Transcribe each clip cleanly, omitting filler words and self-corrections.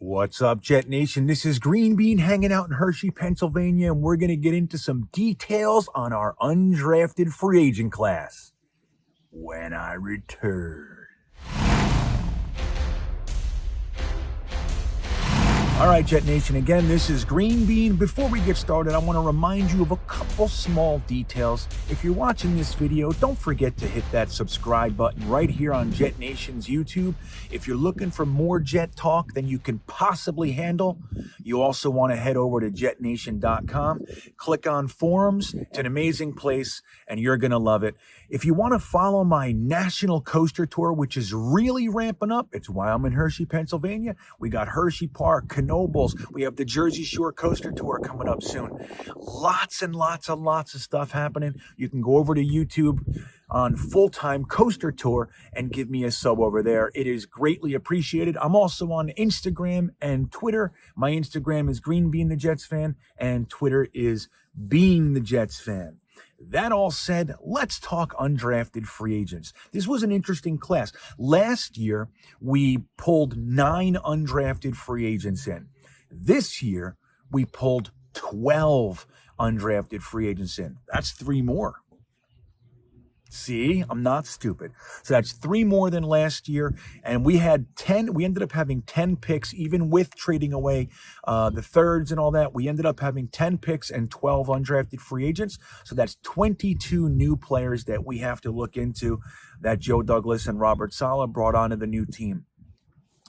What's up, Jet Nation? This is Green Bean hanging out in Hershey, Pennsylvania, and we're going to get into some details on our undrafted free agent class when I return. All right, Jet Nation, again, this is Green Bean. Before we get started, I want to remind you of a couple small details. If you're watching this video, don't forget to hit that subscribe button right here on Jet Nation's YouTube. If you're looking for more Jet talk than you can possibly handle, you also want to head over to jetnation.com, click on forums. It's an amazing place, and you're going to love it. If you want to follow my national coaster tour, which is really ramping up, it's while I'm in Hershey, Pennsylvania. We got Hershey Park, Knobles. We have the Jersey Shore Coaster Tour coming up soon. Lots and lots of stuff happening. You can go over to YouTube on Full-Time Coaster Tour and give me a sub over there. It is greatly appreciated. I'm also on Instagram and Twitter. My Instagram is GreenBean the Jets fan, and Twitter is Bean the Jets fan. That all said, let's talk undrafted free agents. This was an interesting class. Last year, we pulled 9 undrafted free agents in. This year, we pulled 12 undrafted free agents in. That's 3 more. See, I'm not stupid. So that's 3 more than last year. And we had 10. We ended up having 10 picks, even with trading away the thirds and all that. We ended up having 10 picks and 12 undrafted free agents. So that's 22 new players that we have to look into that Joe Douglas and Robert Saleh brought onto the new team.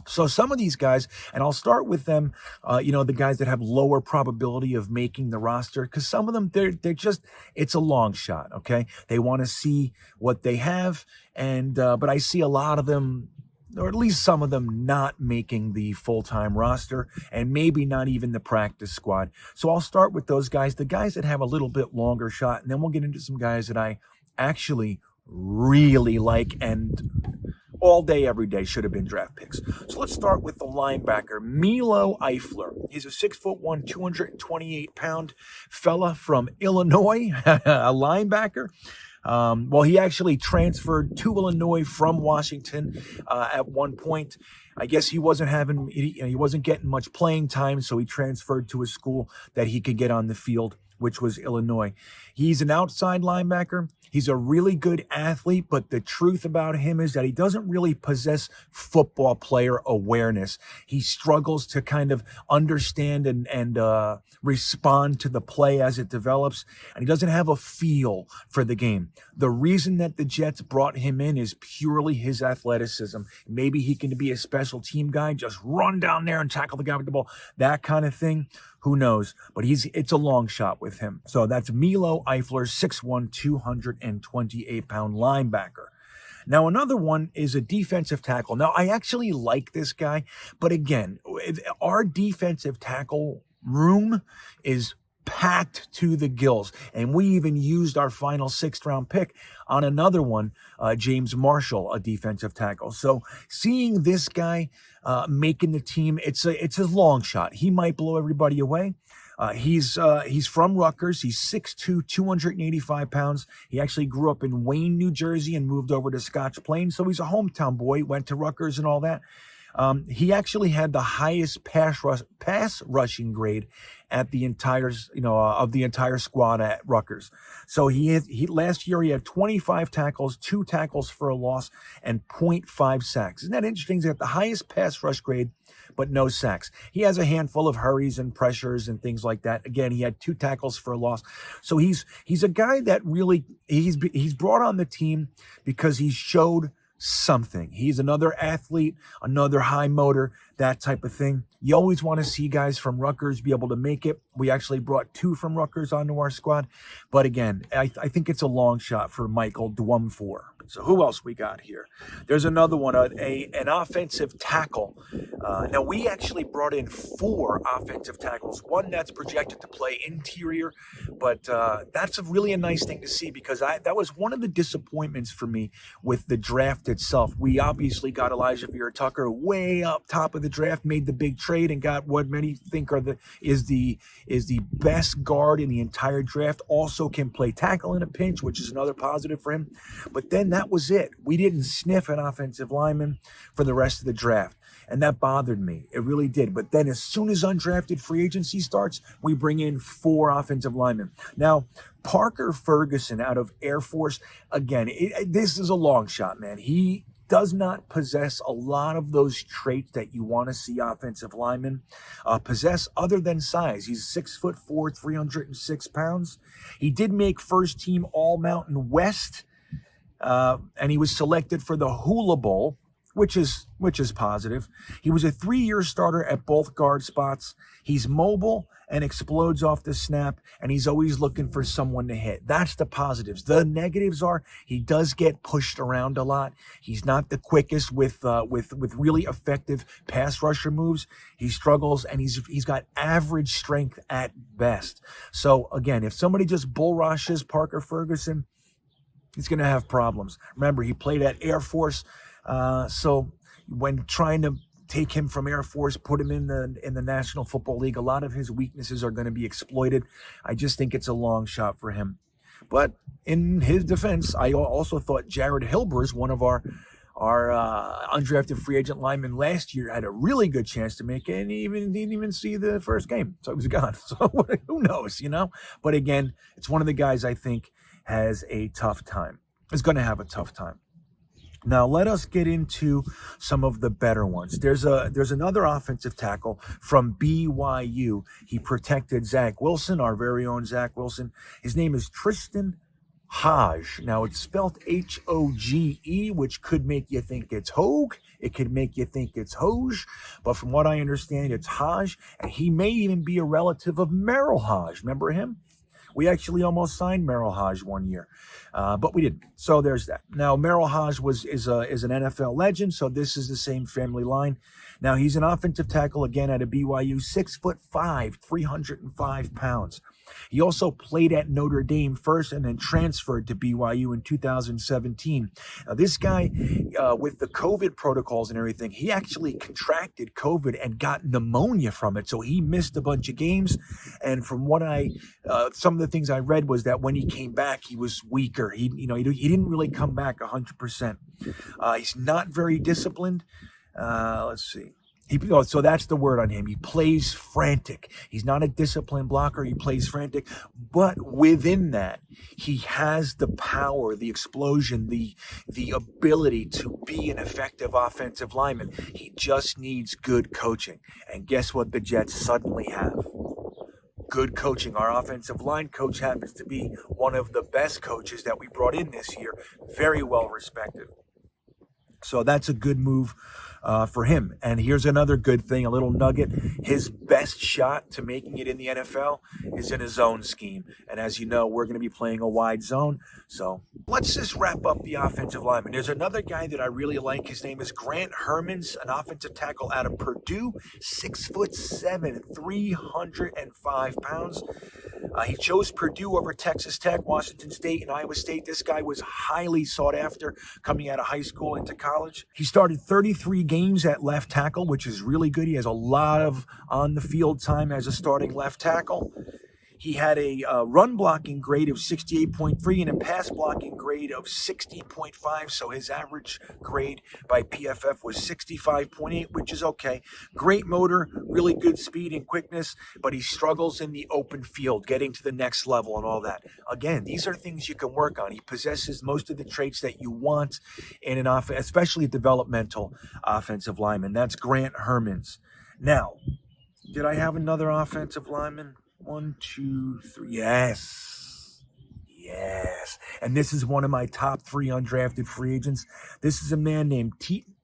So some of these guys, and I'll start with them, the guys that have lower probability of making the roster, because some of them, they're just, it's a long shot, okay? They want to see what they have, and but I see a lot of them, or at least some of them, not making the full-time roster, and maybe not even the practice squad. So I'll start with those guys, the guys that have a little bit longer shot, and then we'll get into some guys that I actually really like and all day, every day should have been draft picks. So let's start with the linebacker, Milo Eifler. He's a 6'1", 228-pound fella from Illinois, a linebacker. Well, he actually transferred to Illinois from Washington at one point. I guess he wasn't getting much playing time, so he transferred to a school that he could get on the field, which was Illinois. He's an outside linebacker. He's a really good athlete, but the truth about him is that he doesn't really possess football player awareness. He struggles to kind of understand and respond to the play as it develops, and he doesn't have a feel for the game. The reason that the Jets brought him in is purely his athleticism. Maybe he can be a special team guy, just run down there and tackle the guy with the ball, that kind of thing. Who knows? But it's a long shot with him. So that's Milo Eifler, 6'1", 228-pound linebacker. Now, another one is a defensive tackle. Now, I actually like this guy, but again, our defensive tackle room is packed to the gills, and we even used our final 6th-round pick on another one, James Marshall, a defensive tackle. So seeing this guy making the team, it's a long shot. He might blow everybody away. He's from Rutgers. He's 6'2", 285 pounds. He actually grew up in Wayne, New Jersey, and moved over to Scotch Plains. So he's a hometown boy, went to Rutgers and all that. He actually had the highest pass rushing grade at the entire, of the entire squad at Rutgers. So last year he had 25 tackles, 2 tackles for a loss, and 0.5 sacks. Isn't that interesting? He's got the highest pass rush grade, but no sacks. He has a handful of hurries and pressures and things like that. Again, he had 2 tackles for a loss. So he's a guy that really, he's brought on the team because he showed something. He's another athlete, another high motor, that type of thing. You always want to see guys from Rutgers be able to make it. We actually brought 2 from Rutgers onto our squad. But again, I think it's a long shot for Michael Dwumfor. So who else we got here? There's another one, an offensive tackle. Now, we actually brought in 4 offensive tackles. One that's projected to play interior, but that's really a nice thing to see, because that was one of the disappointments for me with the draft itself. We obviously got Elijah Vera-Tucker way up top of the draft, made the big trade, and got what many think is the best guard in the entire draft. Also can play tackle in a pinch, which is another positive for him. But then that was it. We didn't sniff an offensive lineman for the rest of the draft. And that bothered me. It really did. But then as soon as undrafted free agency starts, we bring in 4 offensive linemen. Now, Parker Ferguson out of Air Force, again, this is a long shot, man. He does not possess a lot of those traits that you want to see offensive linemen possess other than size. He's 6'4", 306 pounds. He did make first team All-Mountain West, and he was selected for the Hula Bowl, which is positive. He was a 3-year starter at both guard spots. He's mobile and explodes off the snap, and he's always looking for someone to hit. That's the positives. The negatives are he does get pushed around a lot. He's not the quickest with really effective pass rusher moves. He struggles, and he's got average strength at best. So again, if somebody just bull rushes Parker Ferguson, he's going to have problems. Remember, he played at Air Force, so when trying to take him from Air Force, put him in the National Football League, a lot of his weaknesses are going to be exploited. I just think it's a long shot for him. But in his defense, I also thought Jared Hilbers, one of our undrafted free agent linemen last year, had a really good chance to make it, and he didn't even see the first game, so he was gone. So who knows, But again, it's one of the guys I think has a tough time. Is going to have a tough time. Now, let us get into some of the better ones. There's another offensive tackle from BYU. He protected Zach Wilson, our very own Zach Wilson. His name is Tristan Hodge. Now, it's spelled H-O-G-E, which could make you think it's Hogue. It could make you think it's Hoge. But from what I understand, it's Hodge. And he may even be a relative of Merrill Hodge. Remember him? We actually almost signed Merrill Hodge one year, but we didn't. So there's that. Now, Merrill Hodge is an NFL legend, so this is the same family line. Now, he's an offensive tackle, again, at a BYU, 6'5", 305 pounds. He also played at Notre Dame first and then transferred to BYU in 2017. Now, this guy, with the COVID protocols and everything, he actually contracted COVID and got pneumonia from it. So he missed a bunch of games. And from what some of the things I read was that when he came back, he was weaker. He didn't really come back 100%. He's not very disciplined. Let's see. So that's the word on him. He plays frantic. He's not a disciplined blocker. He plays frantic. But within that, he has the power, the explosion, the ability to be an effective offensive lineman. He just needs good coaching. And guess what the Jets suddenly have? Good coaching. Our offensive line coach happens to be one of the best coaches that we brought in this year. Very well respected. So that's a good move for him. And here's another good thing, a little nugget. His best shot to making it in the NFL is in a zone scheme. And as you know, we're going to be playing a wide zone. So let's just wrap up the offensive lineman. There's another guy that I really like. His name is Grant Herman, an offensive tackle out of Purdue, 6'7", 305 pounds. He chose Purdue over Texas Tech, Washington State, and Iowa State. This guy was highly sought after coming out of high school into college. He started 33 games at left tackle, which is really good. He has a lot of on-the-field time as a starting left tackle. He had a run blocking grade of 68.3 and a pass blocking grade of 60.5. So his average grade by PFF was 65.8, which is okay. Great motor, really good speed and quickness, but he struggles in the open field, getting to the next level and all that. Again, these are things you can work on. He possesses most of the traits that you want in an offense, especially a developmental offensive lineman. That's Grant Herman's. Now, did I have another offensive lineman? 1, 2, 3. Yes. And this is one of my top 3 undrafted free agents. This is a man named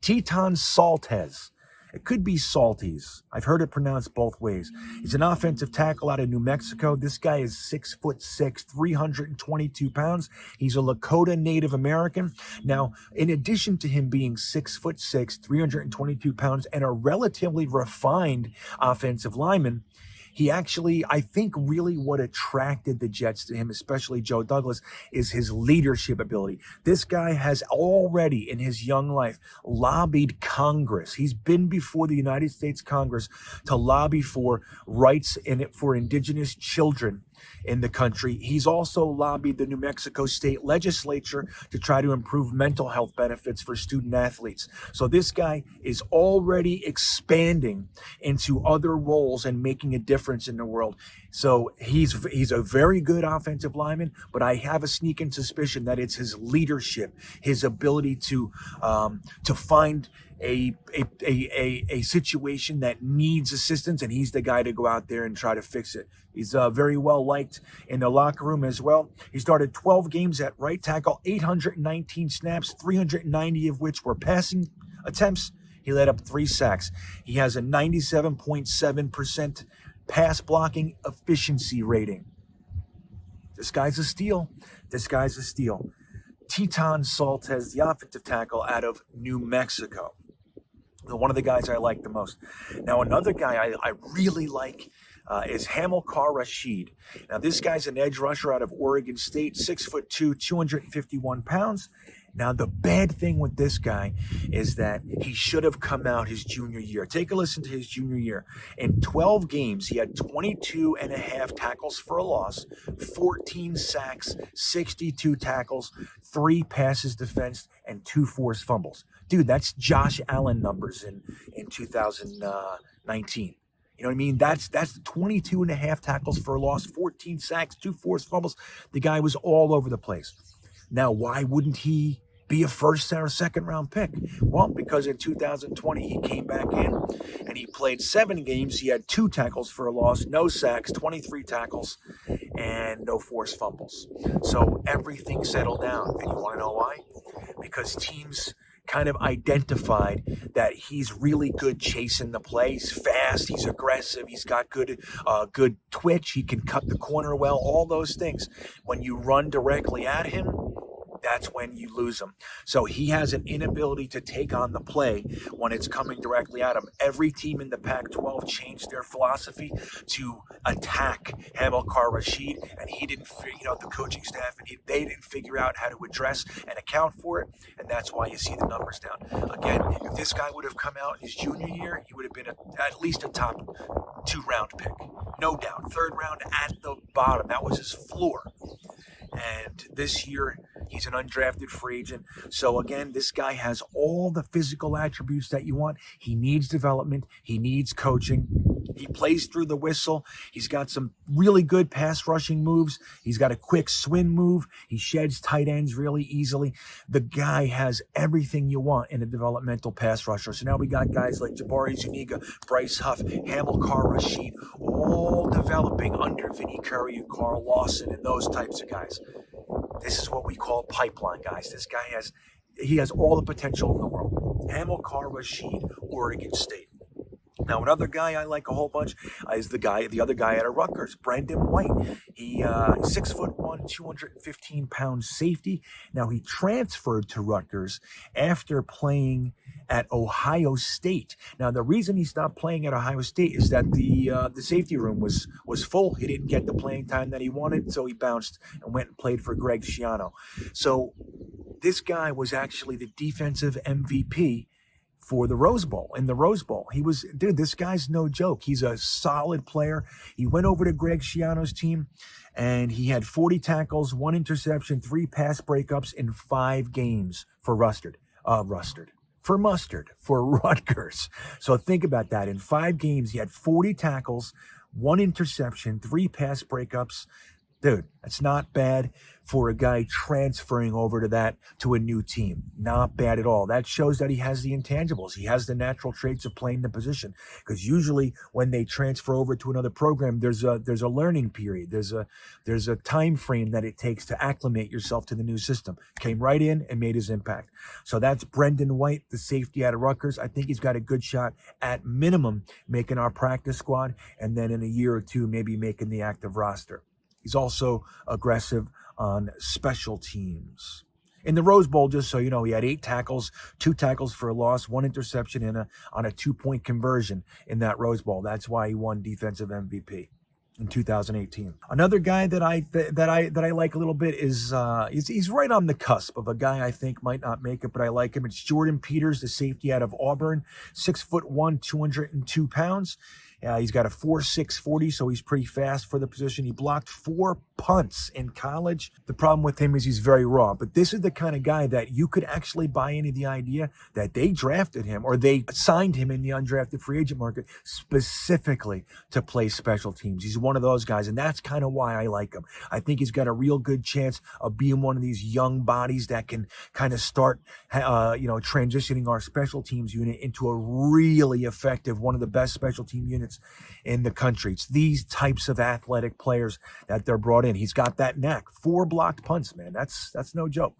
Teton Saltes. It could be Salties. I've heard it pronounced both ways. He's an offensive tackle out of New Mexico. This guy is 6'6", 322 pounds. He's a Lakota Native American. Now, in addition to him being 6'6", 322 pounds, and a relatively refined offensive lineman, he actually, I think really what attracted the Jets to him, especially Joe Douglas, is his leadership ability. This guy has already in his young life lobbied Congress. He's been before the United States Congress to lobby for rights in it for indigenous children in the country. He's also lobbied the New Mexico State legislature to try to improve mental health benefits for student athletes. So this guy is already expanding into other roles and making a difference in the world. So he's a very good offensive lineman, but I have a sneaking suspicion that it's his leadership, his ability to find a situation that needs assistance, and he's the guy to go out there and try to fix it. He's very well liked in the locker room as well. He started 12 games at right tackle, 819 snaps, 390 of which were passing attempts. He led up 3 sacks. He has a 97.7% pass blocking efficiency rating. This guy's a steal. This guy's a steal. Teton Saltes, the offensive tackle out of New Mexico. One of the guys I like the most. Now, another guy I really like is Hamilkar Rasheed. Now, this guy's an edge rusher out of Oregon State, 6'2", 251 pounds. Now, the bad thing with this guy is that he should have come out his junior year. Take a listen to his junior year. In 12 games, he had 22 and a half tackles for a loss, 14 sacks, 62 tackles, 3 passes defensed, and 2 forced fumbles. Dude, that's Josh Allen numbers in 2019. You know what I mean? That's 22 and a half tackles for a loss, 14 sacks, 2 forced fumbles. The guy was all over the place. Now, why wouldn't he be a first or second round pick? Well, because in 2020, he came back in and he played 7 games. He had 2 tackles for a loss, no sacks, 23 tackles, and no forced fumbles. So everything settled down. And you want to know why? Because teams kind of identified that he's really good chasing the play. He's fast, he's aggressive, he's got good twitch, he can cut the corner well, all those things. When you run directly at him, that's when you lose him. So he has an inability to take on the play when it's coming directly at him. Every team in the Pac-12 changed their philosophy to attack Hamilkar Rasheed, and he didn't, the coaching staff, and they didn't figure out how to address and account for it, and that's why you see the numbers down. Again, if this guy would have come out in his junior year, he would have been at least a top 2 round pick. No doubt. 3rd round at the bottom. That was his floor. And this year, he's an undrafted free agent. So again, this guy has all the physical attributes that you want. He needs development. He needs coaching. He plays through the whistle. He's got some really good pass rushing moves. He's got a quick swing move. He sheds tight ends really easily. The guy has everything you want in a developmental pass rusher. So now we got guys like Jabari Zuniga, Bryce Huff, Hamilkar Rasheed, all developing under Vinny Curry and Carl Lawson and those types of guys. This is what we call pipeline, guys. This guy has all the potential in the world. Hamilkar Rasheed, Oregon State. Now, another guy I like a whole bunch is the other guy out of Rutgers, Brendan White. He 6'1", 215 pounds safety. Now, he transferred to Rutgers after playing at Ohio State. Now, the reason he stopped playing at Ohio State is that the safety room was full. He didn't get the playing time that he wanted, so he bounced and went and played for Greg Schiano. So this guy was actually the defensive MVP for the Rose Bowl, in the Rose Bowl. This guy's no joke. He's a solid player. He went over to Greg Schiano's team, and he had 40 tackles, 1 interception, 3 pass breakups in 5 games for Rutgers. So think about that. In 5 games, he had 40 tackles, 1 interception, 3 pass breakups. Dude, that's not bad for a guy transferring over to a new team. Not bad at all. That shows that he has the intangibles. He has the natural traits of playing the position. Because usually when they transfer over to another program, there's a learning period. There's a time frame that it takes to acclimate yourself to the new system. Came right in and made his impact. So that's Brendan White, the safety out of Rutgers. I think he's got a good shot at minimum making our practice squad, and then in a year or 2 maybe making the active roster. He's also aggressive on special teams. In the Rose Bowl, just so you know, he had 8 tackles, 2 tackles for a loss, 1 interception on a 2-point conversion in that Rose Bowl. That's why he won defensive MVP. in 2018. Another guy that I like a little bit is he's right on the cusp of a guy I think might not make it, but I like him. It's Jordan Peters, the safety out of Auburn, 6'1", 202 pounds. He's got a 4.6 40, so he's pretty fast for the position. He blocked 4 punts in college. The problem with him is he's very raw, but this is the kind of guy that you could actually buy into the idea that they drafted him or they signed him in the undrafted free agent market specifically to play special teams. He's one of those guys, and that's kind of why I like him. I think he's got a real good chance of being one of these young bodies that can kind of start, transitioning our special teams unit into a really effective, one of the best special team units in the country. It's these types of athletic players that they're brought in. He's got that knack. 4 blocked punts, man. That's no joke.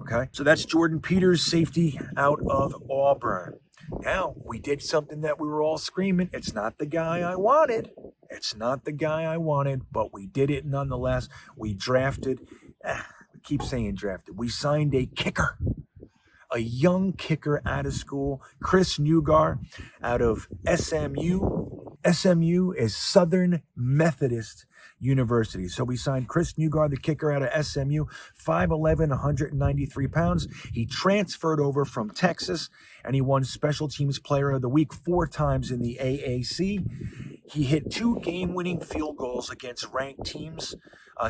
Okay, so that's Jordan Peters, safety out of Auburn. Now, we did something that we were all screaming. It's not the guy I wanted. It's not the guy I wanted, but we did it nonetheless. We drafted, we keep saying drafted. We signed a kicker, a young kicker out of school, Chris Newgar out of SMU. SMU is Southern Methodist University. So we signed Chris Newgar, the kicker out of SMU, 5'11", 193 pounds. He transferred over from Texas, and he won Special Teams Player of the Week 4 times in the AAC. He hit 2 game-winning field goals against ranked teams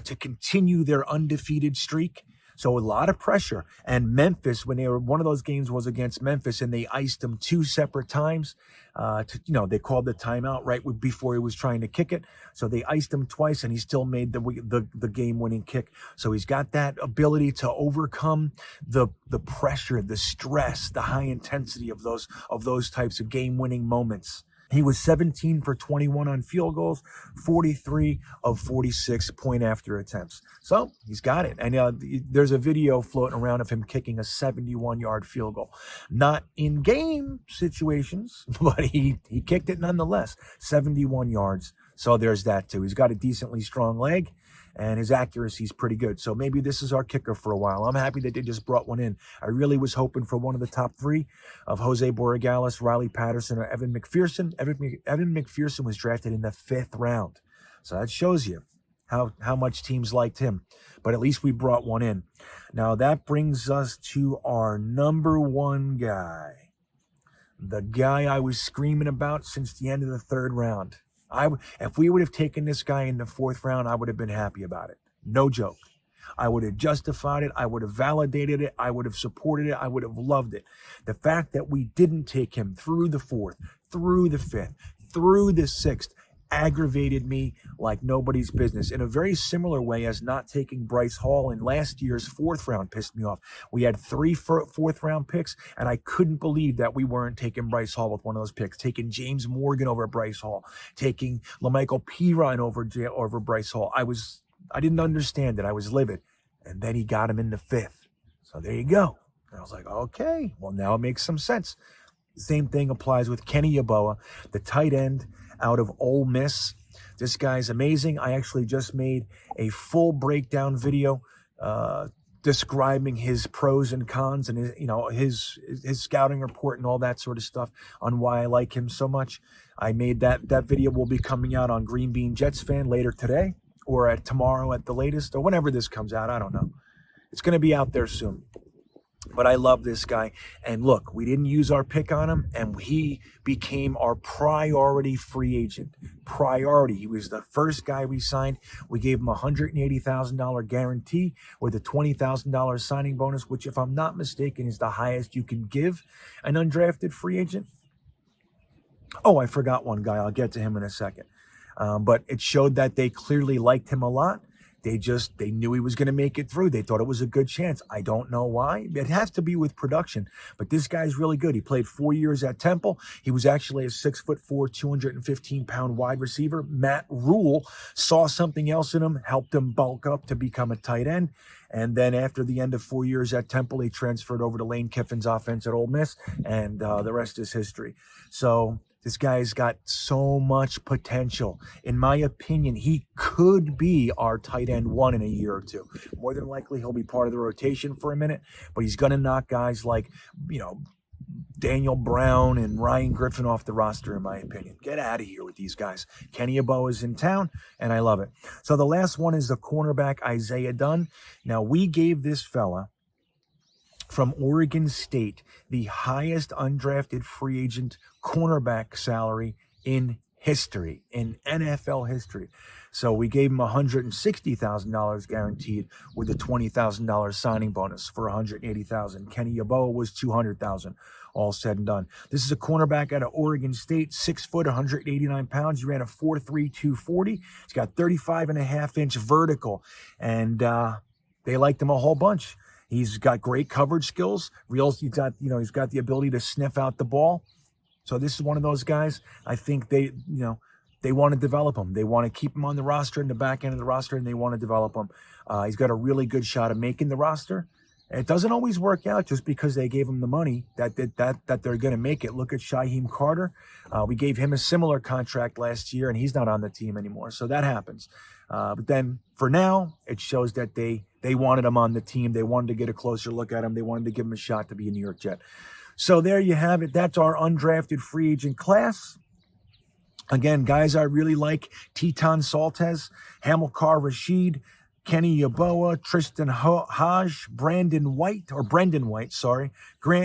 to continue their undefeated streak. So a lot of pressure. And Memphis, one of those games was against Memphis, and they iced him 2 separate times. They called the timeout right before he was trying to kick it. So they iced him twice, and he still made the game-winning kick. So he's got that ability to overcome the pressure, the stress, the high intensity of those types of game-winning moments. He was 17 for 21 on field goals, 43 of 46 point-after attempts. So he's got it. And there's a video floating around of him kicking a 71-yard field goal. Not in game situations, but he kicked it nonetheless. 71 yards. So there's that too. He's got a decently strong leg, and his accuracy is pretty good. So maybe this is our kicker for a while. I'm happy that they just brought one in. I really was hoping for one of the top 3 of Jose Borregales, Riley Patterson, or Evan McPherson. Evan McPherson was drafted in the 5th round. So that shows you how much teams liked him. But at least we brought one in. Now that brings us to our number 1 guy. The guy I was screaming about since the end of the 3rd round. If we would have taken this guy in the 4th round, I would have been happy about it. No joke. I would have justified it. I would have validated it. I would have supported it. I would have loved it. The fact that we didn't take him through the 4th, through the 5th, through the 6th, aggravated me like nobody's business. In a very similar way as not taking Bryce Hall in last year's 4th round pissed me off. We had 3 4th round picks, and I couldn't believe that we weren't taking Bryce Hall with one of those picks, taking James Morgan over Bryce Hall, taking LaMichael Pirine over Bryce Hall. I didn't understand it. I was livid. And then he got him in the 5th. So there you go. And I was like, okay, well, now it makes some sense. The same thing applies with Kenny Yeboah, the tight end out of Ole Miss. This guy's amazing. I actually just made a full breakdown video describing his pros and cons and his scouting report and all that sort of stuff on why I like him so much. I made that video will be coming out on Green Bean Jets Fan later today or tomorrow at the latest, or whenever this comes out. I don't know. It's going to be out there soon. But I love this guy. And look, we didn't use our pick on him, and he became our priority free agent. Priority. He was the first guy we signed. We gave him a $180,000 guarantee with a $20,000 signing bonus, which, if I'm not mistaken, is the highest you can give an undrafted free agent. Oh, I forgot one guy. I'll get to him in a second. But it showed that they clearly liked him a lot. They knew he was going to make it through. They thought it was a good chance. I don't know why. It has to be with production. But this guy's really good. He played 4 years at Temple. He was actually a 6'4", 215-pound wide receiver. Matt Rule saw something else in him, helped him bulk up to become a tight end. And then after the end of 4 years at Temple, he transferred over to Lane Kiffin's offense at Ole Miss, and the rest is history. So this guy's got so much potential. In my opinion, he could be our tight end 1 in a year or two. More than likely, he'll be part of the rotation for a minute, but he's going to knock guys like, Daniel Brown and Ryan Griffin off the roster, in my opinion. Get out of here with these guys. Kenny Yeboah is in town, and I love it. So the last one is the cornerback, Isaiah Dunn. Now, we gave this fella from Oregon State the highest undrafted free agent cornerback salary in history, in NFL history. So we gave him $160,000 guaranteed with a $20,000 signing bonus for $180,000. Kenny Yeboah was $200,000, all said and done. This is a cornerback out of Oregon State, 6 foot, 189 pounds. He ran a 4.3 240. He's got 35.5-inch vertical, and they liked him a whole bunch. He's got great coverage skills. He's got the ability to sniff out the ball. So this is one of those guys. I think they want to develop him. They want to keep him on the roster, in the back end of the roster, and they want to develop him. He's got a really good shot of making the roster. And it doesn't always work out just because they gave him the money that they're going to make it. Look at Shaheem Carter. We gave him a similar contract last year, and he's not on the team anymore. So that happens. But then for now, it shows that they wanted him on the team. They wanted to get a closer look at him. They wanted to give him a shot to be a New York Jet. So there you have it. That's our undrafted free agent class. Again, guys I really like: Teton Saltes, Hamilkar Rasheed, Kenny Yeboah, Tristan Hodge, Brendan White, Grant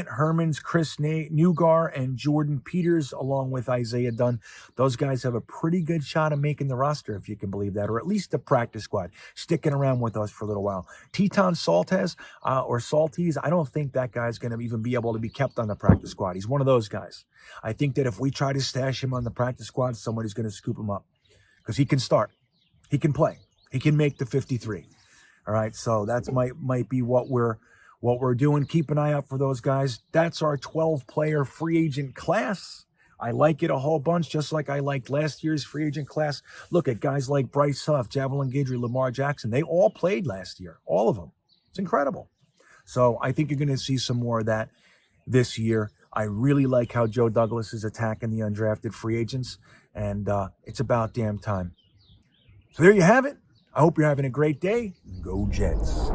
Hermans, Chris Newgar, and Jordan Peters, along with Isaiah Dunn. Those guys have a pretty good shot of making the roster, if you can believe that, or at least the practice squad, sticking around with us for a little while. Teton Saltes, or Saltes, I don't think that guy's going to even be able to be kept on the practice squad. He's one of those guys. I think that if we try to stash him on the practice squad, somebody's going to scoop him up, because he can start. He can play. He can make the 53. All right, so that's might be what we're doing. Keep an eye out for those guys. That's our 12-player free agent class. I like it a whole bunch, just like I liked last year's free agent class. Look at guys like Bryce Huff, Javelin Guidry, Lamar Jackson. They all played last year, all of them. It's incredible. So I think you're going to see some more of that this year. I really like how Joe Douglas is attacking the undrafted free agents, and it's about damn time. So there you have it. I hope you're having a great day. Go Jets.